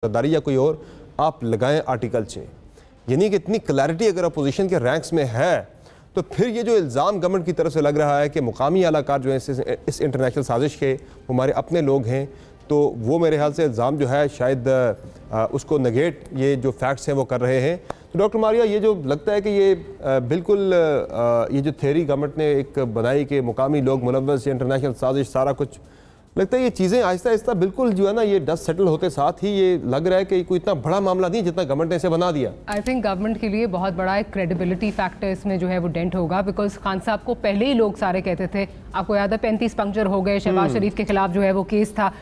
गद्दारी या कोई और आप लगाएं आर्टिकल से, यानी कि इतनी क्लैरिटी अगर अपोजिशन के रैंक्स में है तो फिर ये जो इल्ज़ाम गवर्नमेंट की तरफ से लग रहा है कि मुकामी आलाकार जो है इस इंटरनेशनल साजिश के हमारे अपने लोग हैं, तो वो मेरे ख्याल से इल्ज़ाम जो है शायद उसको नेगेट ये जो फैक्ट्स हैं वो कर रहे हैं। तो डॉक्टर मारिया, ये जो लगता है कि ये बिल्कुल ये जो थ्योरी गवर्नमेंट ने एक बनाई कि मुकामी लोग मुलव्वस, इंटरनेशनल साजिश, सारा कुछ, लगता है ये चीज़ें आहिस्ता आहिस्ता बिल्कुल जो है ना ये डस्ट सेटल होते साथ ही ये लग रहा है कि कोई इतना बड़ा मामला नहीं जितना गवर्नमेंट ने इसे बना दिया। आई थिंक गवर्नमेंट के लिए बहुत बड़ा एक क्रेडिबिलिटी फैक्टर इसमें जो है वो डेंट होगा, बिकॉज खान साहब को पहले ही लोग सारे कहते थे, आपको याद है 35 पंक्चर हो गए, शहबाज शरीफ के खिलाफ जो है वो केस था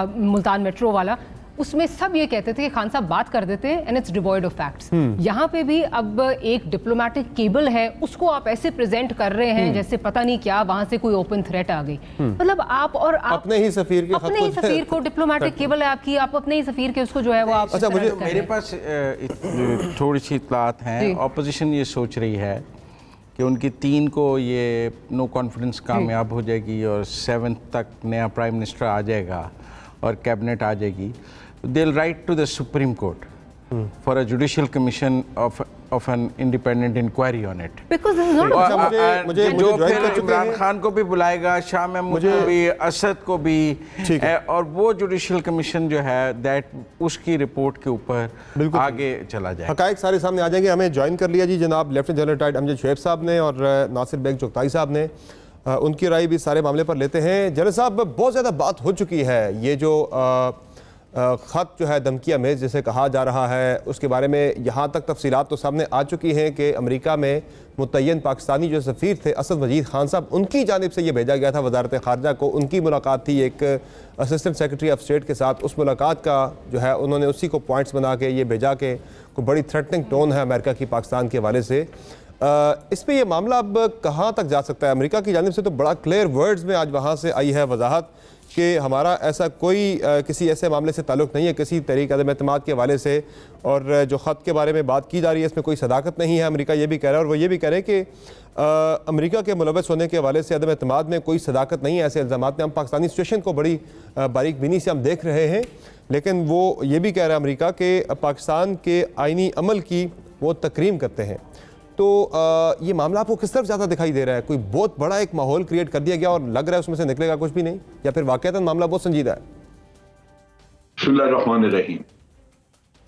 मुल्तान मेट्रो वाला, उसमें सब ये कहते थे कि खान साहब बात कर देते हैं and it's devoid of facts. यहाँ पे भी अब एक डिप्लोमेटिक केबल है, उसको आप ऐसे प्रेजेंट कर रहे हैं जैसे पता नहीं क्या वहां से कोई ओपन थ्रेट आ गई। मतलब आप और आप अपने ही सफीर को डिप्लोमेटिक केबल है आपकी, आप अपने ही सफीर के उसको जो है वो आप। अच्छा, मेरे पास थोड़ी सी इत्तलात हैं। ऑपोजिशन ये सोच रही है कि उनकी 3 को ये नो कॉन्फिडेंस कामयाब हो जाएगी और 7 तक नया प्राइम मिनिस्टर आ जाएगा और कैबिनेट आ जाएगी। They'll write to the Supreme Court for a judicial commission of an independent inquiry on it. Because this is not मुझे जो फिर इमरान खान को भी बुलाएगा, शाह महमूद को भी, असद को भी, और वो जुडिशियल कमीशन जो है दैट उसकी रिपोर्ट के ऊपर आगे चला जाए। हकायक सारे सामने आ जाएंगे। हमें ज्वाइन कर लिया जी जनाब lieutenant general retired Amjad Shoaib साहब ने और नासिर बेग चुगताई साहब ने। उनकी राय भी सारे मामले पर लेते हैं। जनरल साहब, बहुत ज़्यादा बात हो चुकी है, ये जो ख़त जो है धमकी अमेज जैसे कहा जा रहा है उसके बारे में यहाँ तक तफसीलात तो सामने आ चुकी हैं कि अमेरिका में मुतय्यन पाकिस्तानी जो सफ़ीर थे असद मजीद खान साहब, उनकी जानिब से ये भेजा गया था वजारत ख़ारजा को। उनकी मुलाकात थी एक असिस्टेंट सेक्रेटरी ऑफ स्टेट के साथ। उस मुलाकात का जो है उन्होंने उसी को पॉइंट्स बना के ये भेजा कि कोई बड़ी थ्रेटनिंग टोन है अमेरिका की पाकिस्तान के हवाले से। इस पर यह मामला अब कहाँ तक जा सकता है? अमेरिका की जानिब से तो बड़ा क्लियर वर्ड्स में आज वहाँ से आई है वजाहत कि हमारा ऐसा कोई किसी ऐसे मामले से ताल्लुक़ नहीं है किसी तरीक़े अदम एतमाद के हवाले से, और जो ख़त के बारे में बात की जा रही है इसमें कोई सदाकत नहीं है। अमेरिका ये भी कह रहा है और वो ये भी कह रहे हैं कि अमेरिका के मुलव्वस होने के हवाले से अदम एतमाद में कोई सदाकत नहीं है। ऐसे इल्ज़ामात में हम पाकिस्तानी सिचुएशन को बड़ी बारीक बीनी से हम देख रहे हैं, लेकिन वो ये भी कह रहा है अमेरिका के पाकिस्तान के आइनी अमल की वो तकरीम करते हैं। तो ये मामला आपको किस तरफ ज़्यादा दिखाई दे रहा है? कोई बहुत बड़ा एक माहौल क्रिएट कर दिया गया और लग रहा है उसमें से निकलेगा कुछ भी नहीं, या फिर वाकईतन मामला बहुत संजीदा है? बिस्मिल्लाहिर्रहमानिर्रहीम।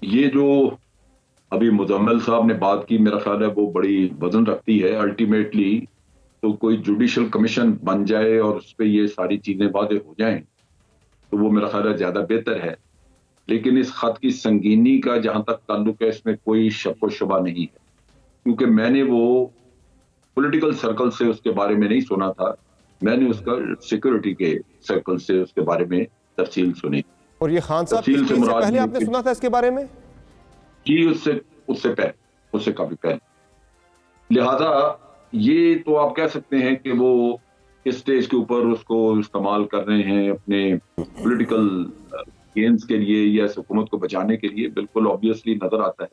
ये जो अभी मुजम्मिल साहब ने बात की, मेरा ख्याल है वो बड़ी वजन रखती है। अल्टीमेटली तो कोई जुडिशल कमीशन बन जाए और उस पर ये सारी चीज़ें वादे हो जाएं तो वो मेरा ख्याल है ज़्यादा बेहतर है। लेकिन इस खत की संगीनी का जहाँ तक ताल्लुक है इसमें कोई शक व शुबा नहीं है, क्योंकि मैंने वो पॉलिटिकल सर्कल से उसके बारे में नहीं सुना था, मैंने उसका सिक्योरिटी के सर्कल से उसके बारे में तफसील सुनी। और ये खान साहब से पहले आपने सुना था इसके बारे में? जी, उससे काफी पहले। लिहाजा ये तो आप कह सकते हैं कि वो इस स्टेज के ऊपर उसको इस्तेमाल कर रहे हैं अपने पॉलिटिकल गेम्स के लिए या हुकूमत को बचाने के लिए, बिल्कुल ऑब्वियसली नजर आता है।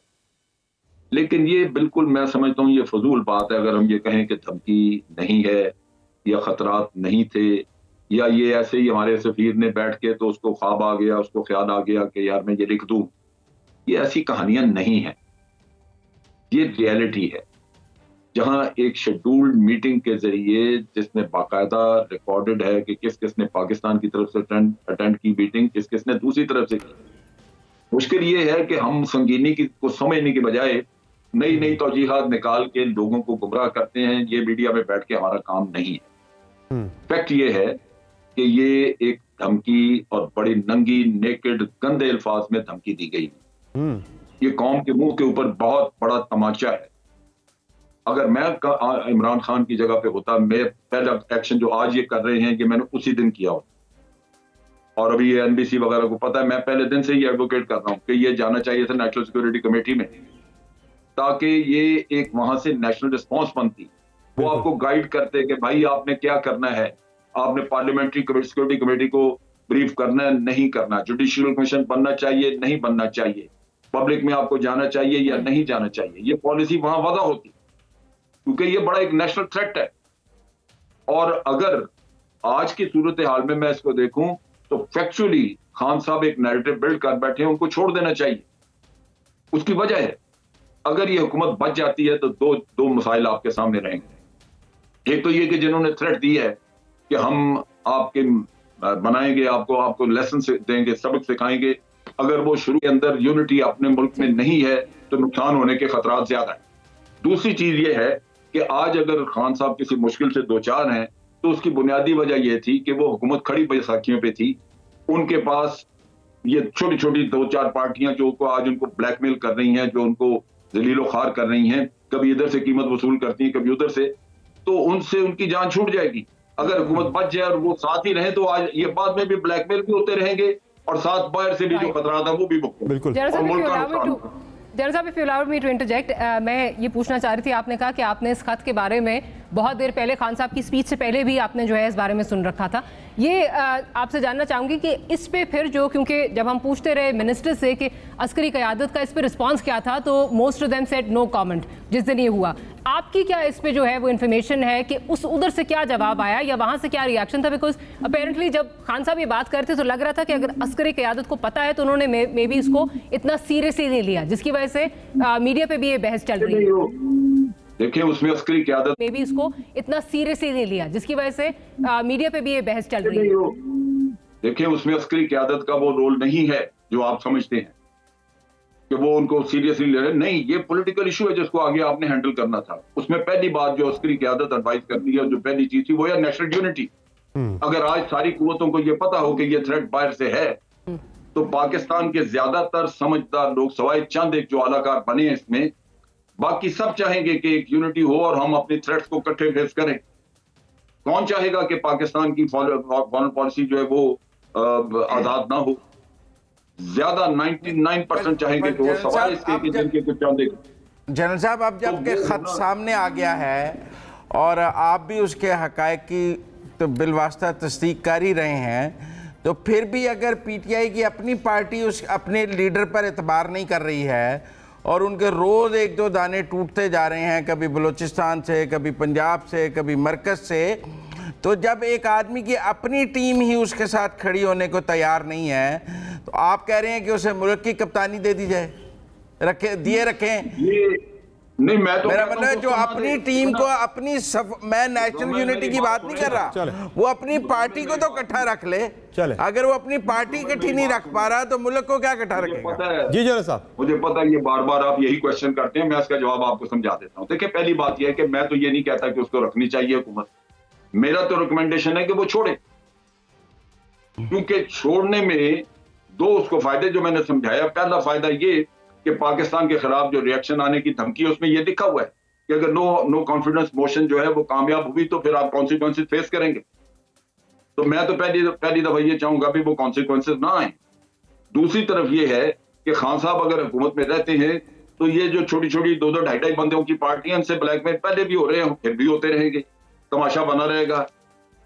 लेकिन ये बिल्कुल मैं समझता हूँ ये फजूल बात है अगर हम ये कहें कि धमकी नहीं है या खतरात नहीं थे, या ये ऐसे ही हमारे सफीर ने बैठ के तो उसको ख्वाब आ गया, उसको ख्याल आ गया कि यार मैं ये लिख दूं। ये ऐसी कहानियां नहीं है, ये रियलिटी है जहां एक शेड्यूल्ड मीटिंग के जरिए जिसमें बाकायदा रिकॉर्डेड है कि किस किसने पाकिस्तान की तरफ से अटेंड की मीटिंग, किस किसने दूसरी तरफ से की। मुश्किल ये है कि हम संगीनी को समझने के बजाय नई नई तौजीहात निकाल के लोगों को गुमराह करते हैं। ये मीडिया में बैठ के हमारा काम नहीं है। फैक्ट ये है कि ये एक धमकी और बड़ी नंगी नेकेड गंदे अल्फाज में धमकी दी गई। ये कौम के मुंह के ऊपर बहुत बड़ा तमाचा है। अगर मैं इमरान खान की जगह पे होता, मैं पहला एक्शन जो आज ये कर रहे हैं कि मैंने उसी दिन किया होता। और अभी ये एनबीसी वगैरह को पता है, मैं पहले दिन से ही एडवोकेट कर रहा हूं कि ये जाना चाहिए था नेशनल सिक्योरिटी कमेटी में, ताकि ये एक वहां से नेशनल रिस्पांस बनती। वो आपको गाइड करते कि भाई आपने क्या करना है, आपने पार्लियामेंट्री सिक्योरिटी कमेटी को ब्रीफ करना है, नहीं करना, जुडिशियल कमीशन बनना चाहिए, नहीं बनना चाहिए, पब्लिक में आपको जाना चाहिए या नहीं जाना चाहिए। ये पॉलिसी वहां वादा होती, क्योंकि ये बड़ा एक नेशनल थ्रेट है। और अगर आज की सूरत हाल में मैं इसको देखूं तो फैक्चुअली खान साहब एक नैरेटिव बिल्ड कर बैठे हैं, उनको छोड़ देना चाहिए। उसकी वजह है, अगर ये हुकूमत बच जाती है तो दो मसाइल आपके सामने रहेंगे। एक तो ये कि जिन्होंने थ्रेट दी है कि हम आपके बनाएंगे, आपको लेसन देंगे, सबक सिखाएंगे, अगर वो शुरू के अंदर यूनिटी अपने मुल्क में नहीं है तो नुकसान होने के खतरात ज्यादा है। दूसरी चीज ये है कि आज अगर खान साहब किसी मुश्किल से दो चार हैं तो उसकी बुनियादी वजह यह थी कि वो हुकूमत खड़ी बैसाखियों पे थी, उनके पास ये छोटी छोटी दो चार पार्टियां जो आज उनको ब्लैकमेल कर रही हैं, जो उनको जलीलो खार कर रही हैं, कभी इधर से कीमत वसूल करती हैं, कभी उधर से, तो उनसे उनकी जान छूट जाएगी। अगर हुकूमत बच जाए और वो साथ ही रहे तो आज ये बाद में भी ब्लैकमेल भी होते रहेंगे और साथ बाहर से भी जो खतरा था वो भी बिल्कुल। If you allow me to interject, मैं ये पूछना चाह रही थी, आपने कहा कि आपने इस खत के बारे में बहुत देर पहले खान साहब की स्पीच से पहले भी आपने जो है इस बारे में सुन रखा था। ये आपसे जानना चाहूँगी कि इस पे फिर जो, क्योंकि जब हम पूछते रहे मिनिस्टर से कि अस्करी क़यादत का इस पे रिस्पांस क्या था, तो most of them said no comment जिस दिन ये हुआ। आपकी क्या इस पे जो है वो इन्फॉर्मेशन है कि उधर से क्या जवाब आया या वहाँ से क्या रिएक्शन था? बिकॉज अपेरेंटली जब खान साहब ये बात करते तो लग रहा था कि अगर अस्करी क़यादत को पता है तो उन्होंने मे बी इसको इतना सीरियसली नहीं लिया, जिसकी वजह से मीडिया पे भी ये बहस चल रही है। देखिए उसमें अस्करी क़यादत मे बी इसको इतना सीरियसली नहीं लिया, जिसकी वजह से मीडिया पे भी ये बहस चल रही है। देखिए उसमें अस्करी क़यादत का वो रोल नहीं है जो आप समझते हैं कि वो उनको सीरियसली ले रहे। नहीं, ये पॉलिटिकल इशू है जिसको आगे आपने हैंडल करना था। उसमें पहली बात जो अस्करी क़यादत एडवाइस करती है, जो पहली चीज थी वो है नेशनल यूनिटी। अगर आज सारी कुव्वतों को ये पता हो कि ये थ्रेट बाहर से है तो पाकिस्तान के ज्यादातर समझदार लोग सवाए चंद एक जो आलाकार बने हैं इसमें, बाकी सब चाहेंगे कि एक यूनिटी हो और हम अपने थ्रेट्स को इकट्ठे फेस करें। कौन चाहेगा कि पाकिस्तान की फॉरेन पॉलिसी जो है वो आजाद ना हो? ज्यादा 99% चाहेंगे कि वो सवाल इसके कि जिनके कुछ चाहते। जनरल साहब, अब जब के खत सामने आ गया है और आप भी उसके हकायक की तो बिलवास्ता तस्दीक कर ही रहे हैं, तो फिर भी अगर पीटीआई की अपनी पार्टी उस अपने लीडर पर एतबार नहीं कर रही है और उनके रोज़ एक दो दाने टूटते जा रहे हैं, कभी बलूचिस्तान से, कभी पंजाब से, कभी मरकज़ से, तो जब एक आदमी की अपनी टीम ही उसके साथ खड़ी होने को तैयार नहीं है तो आप कह रहे हैं कि उसे मुल्क की कप्तानी दे दी जाए, रखें। ये नहीं, मैं तो मेरा मतलब है जो अपनी टीम को अपनी मैं नेशनल यूनिटी की बात नहीं कर रहा, वो अपनी पार्टी को तो इकट्ठा रख ले। अगर वो अपनी पार्टी इकट्ठी नहीं रख पा रहा तो मुल्क को क्या इकट्ठा रखेगा? जी जनरल साहब, मुझे पता है ये बार बार आप यही क्वेश्चन करते हैं, मैं इसका जवाब आपको समझा देता हूँ। देखिए पहली बात यह है कि मैं तो ये नहीं कहता कि उसको रखनी चाहिए हुकूमत, मेरा तो रिकमेंडेशन है कि वो छोड़े, क्योंकि छोड़ने में दो उसको फायदे जो मैंने समझाया। पहला फायदा ये कि पाकिस्तान के खिलाफ जो रिएक्शन आने की धमकी है उसमें यह लिखा हुआ है कि अगर नो कॉन्फिडेंस मोशन जो है वो कामयाब हुई तो फिर आप कॉन्सिक्वेंसेस फेस करेंगे। तो मैं तो पहली दफा ये चाहूंगा भी वो कॉन्सिक्वेंसेस ना आए। दूसरी तरफ ये है कि खान साहब अगर हुकूमत में रहते हैं तो ये जो छोटी छोटी दो ढाई बंदों की पार्टियां, इनसे ब्लैकमेल पहले भी हो रहे हैं, फिर भी होते रहेंगे, तमाशा बना रहेगा।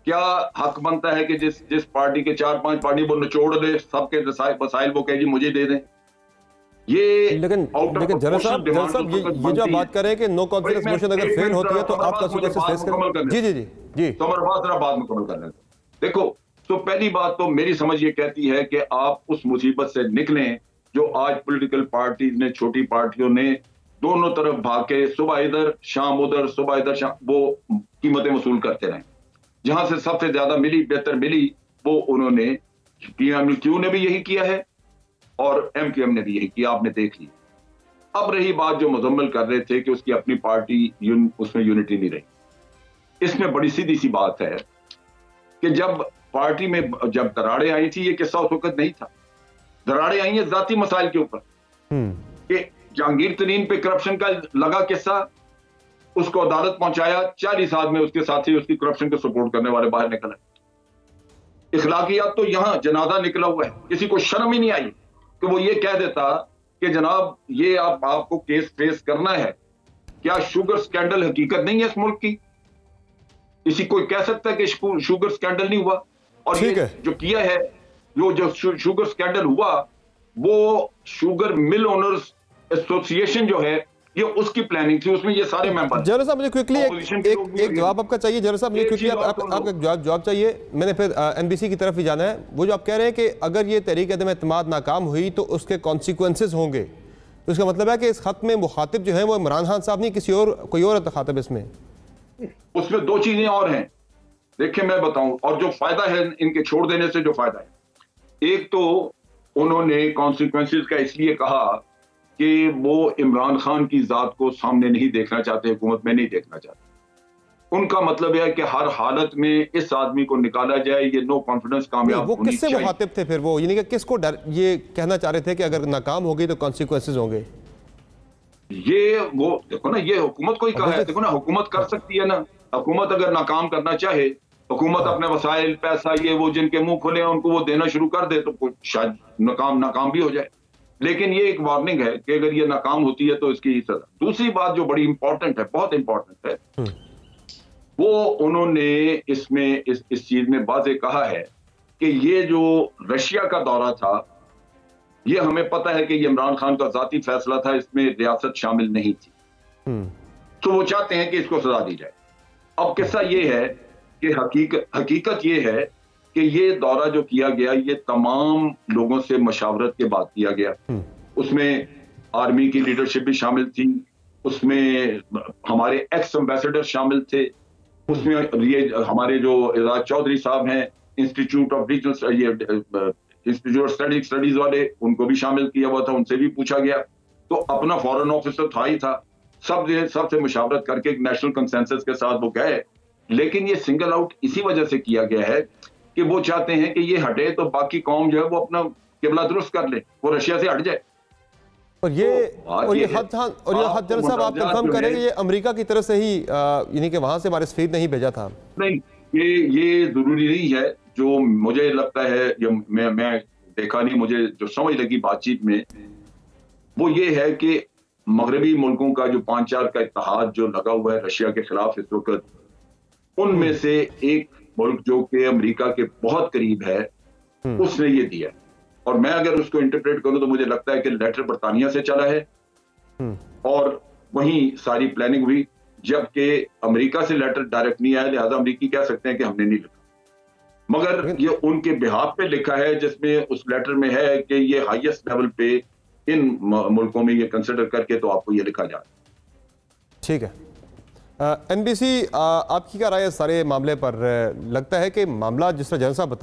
क्या हक बनता है कि जिस पार्टी के 4-5 पार्टी वो निचोड़ दे सबके वसाइल, वो कहे जी मुझे दे दें? लेकिन जनरल साहब ये जो बात कर रहे हैं कि नो कॉन्फिडेंस मोशन अगर फेल होती है तो आप कॉन्सिक्वेंसेस फेस करें। जी तो मेरे पास जरा बात मुकम्मल कर लें। देखो, तो पहली बात तो मेरी समझ ये कहती है कि आप उस मुसीबत से निकलें जो आज पॉलिटिकल पार्टीज ने, छोटी पार्टियों ने दोनों तरफ भाग के सुबह इधर शाम उधर, सुबह इधर शाम, वो कीमतें वसूल करते रहे। जहां से सबसे ज्यादा मिली, बेहतर मिली, वो उन्होंने, पीएमक्यू ने भी यही किया है और एमक्यूएम ने भी यही किया, आपने देख ली। अब रही बात जो मुजम्मिल कर रहे थे कि उसकी अपनी पार्टी उसमें यूनिटी नहीं रही, इसमें बड़ी सीधी सी बात है कि जब पार्टी में जब दरारें आई थी, ये किस्सा उस वक्त नहीं था। दरारें आई हैं जाती मसाइल के ऊपर कि जहांगीर तरीन पे करप्शन का लगा किस्सा, उसको अदालत पहुंचाया, 40 आदमी उसके साथी उसकी करप्शन को सपोर्ट करने वाले बाहर निकले। इखलाकियात तो यहां जनाजा निकला हुआ है, किसी को शर्म ही नहीं आई कि वो ये कह देता कि जनाब ये आपको केस फेस करना है। क्या शुगर स्कैंडल हकीकत नहीं है इस मुल्क की? किसी कोई कह सकता है कि शुगर स्कैंडल नहीं हुआ? और ये जो किया है, जो शुगर स्कैंडल हुआ, वो शुगर मिल ओनर्स एसोसिएशन जो है ये उसकी प्लानिंग थी, उसमें ये सारे मेंबर। जनरल साहब मुझे क्विकली एक जवाब आपका चाहिए। जनरल साहब मुझे क्विकली आपका जवाब चाहिए। मैंने फिर एनबीसी की तरफ ही जाना है। वो जो आप कह रहे हैं कि अगर ये तहरीक अदम एतमाद नाकाम हुई तो उसके कॉन्सिक्वेंसेज होंगे, तो इसका मतलब है कि इस खत में मुखातिब जो है वो इमरान खान साहब नहीं, किसी और कोई और मुखातिब इसमें? उसमें दो चीजें और हैं, देखिए मैं बताऊं, और जो फायदा है इनके छोड़ देने से, जो फायदा है, एक तो उन्होंने कॉन्सिक्वेंसेज का इसलिए कहा कि वो इमरान खान की जात को सामने नहीं देखना चाहते, हुकूमत में नहीं देखना चाहते। उनका मतलब है कि हर हालत में इस आदमी को निकाला जाए, ये नो कॉन्फिडेंस कामयाब वो होनी किससे चाहिए। मुखातिब थे फिर वो, यानी कि किसको ये कहना चाह रहे थे कि अगर नाकाम होगी तो कॉन्सिक्वेंसेज होंगे? ये वो देखो ना, ये हुकूमत को ही कहा है। देखो ना, हुकूमत कर सकती है ना, हुकूमत अगर नाकाम करना चाहे, हुकूमत अपने वसाइल, पैसा, ये वो जिनके मुंह खुले हैं उनको वो देना शुरू कर दे तो शायद नाकाम भी हो जाए। लेकिन ये एक वार्निंग है कि अगर ये नाकाम होती है तो इसकी सजा। दूसरी बात जो बड़ी इंपॉर्टेंट है, बहुत इंपॉर्टेंट है, वो उन्होंने इसमें इस चीज में वाज़ेह कहा है कि ये जो रशिया का दौरा था, ये हमें पता है कि ये इमरान खान का जाती फैसला था, इसमें रियासत शामिल नहीं थी। तो वो चाहते हैं कि इसको सजा दी जाए। अब किस्सा ये है कि हकीकत ये है कि ये दौरा जो किया गया, ये तमाम लोगों से मशावरत के बाद किया गया। उसमें आर्मी की लीडरशिप भी शामिल थी, उसमें हमारे एक्स एम्बेसडर शामिल थे, उसमें ये हमारे जो एजाज चौधरी साहब हैं, इंस्टीट्यूट ऑफ इंस्टीट्यूट स्टडीज वाले, उनको भी शामिल किया हुआ था, उनसे भी पूछा गया। तो अपना फॉरेन ऑफिसर था ही था, सबसे मुशावरत करके एक नेशनल कंसेंसस के साथ वो गए। लेकिन ये सिंगल आउट इसी वजह से किया गया है कि वो चाहते हैं कि ये हटे तो बाकी कौम जो है वो अपना किबला दुरुस्त कर ले, वो रशिया से हट जाए। और ये हद जनरल साहब आप कंफर्म करेंगे ये अमेरिका की तरफ से ही, यानी कि वहां से हमारे सफीर ने ही भेजा था? नहीं, ये जरूरी नहीं है। जो मुझे लगता है, मैं देखा नहीं, मुझे जो समझ लगी बातचीत में, वो ये है कि मगरबी मुल्कों का जो 5-4 का इत्तेहाद जो लगा हुआ है रशिया के खिलाफ इस वक्त, उनमें से एक मुल्क जो कि अमेरिका के बहुत करीब है, उसने ये दिया। और मैं अगर उसको इंटरप्रेट करूं तो मुझे लगता है कि लेटर बरतानिया से चला है और वहीं सारी प्लानिंग हुई, जबकि अमेरिका से लेटर डायरेक्ट नहीं आया, लिहाजा अमेरिकी कह सकते हैं कि हमने नहीं लिखा। मगर ये उनके बिहाफ पे लिखा है, जिसमें उस लेटर में है कि ये हाईएस्ट लेवल पे इन मुल्कों में ये कंसिडर करके तो आपको ये लिखा जाए। ठीक है। एनबीसी आपकी क्या राय है सारे मामले पर? लगता है कि मामला जिस तरह जनरल साहब बता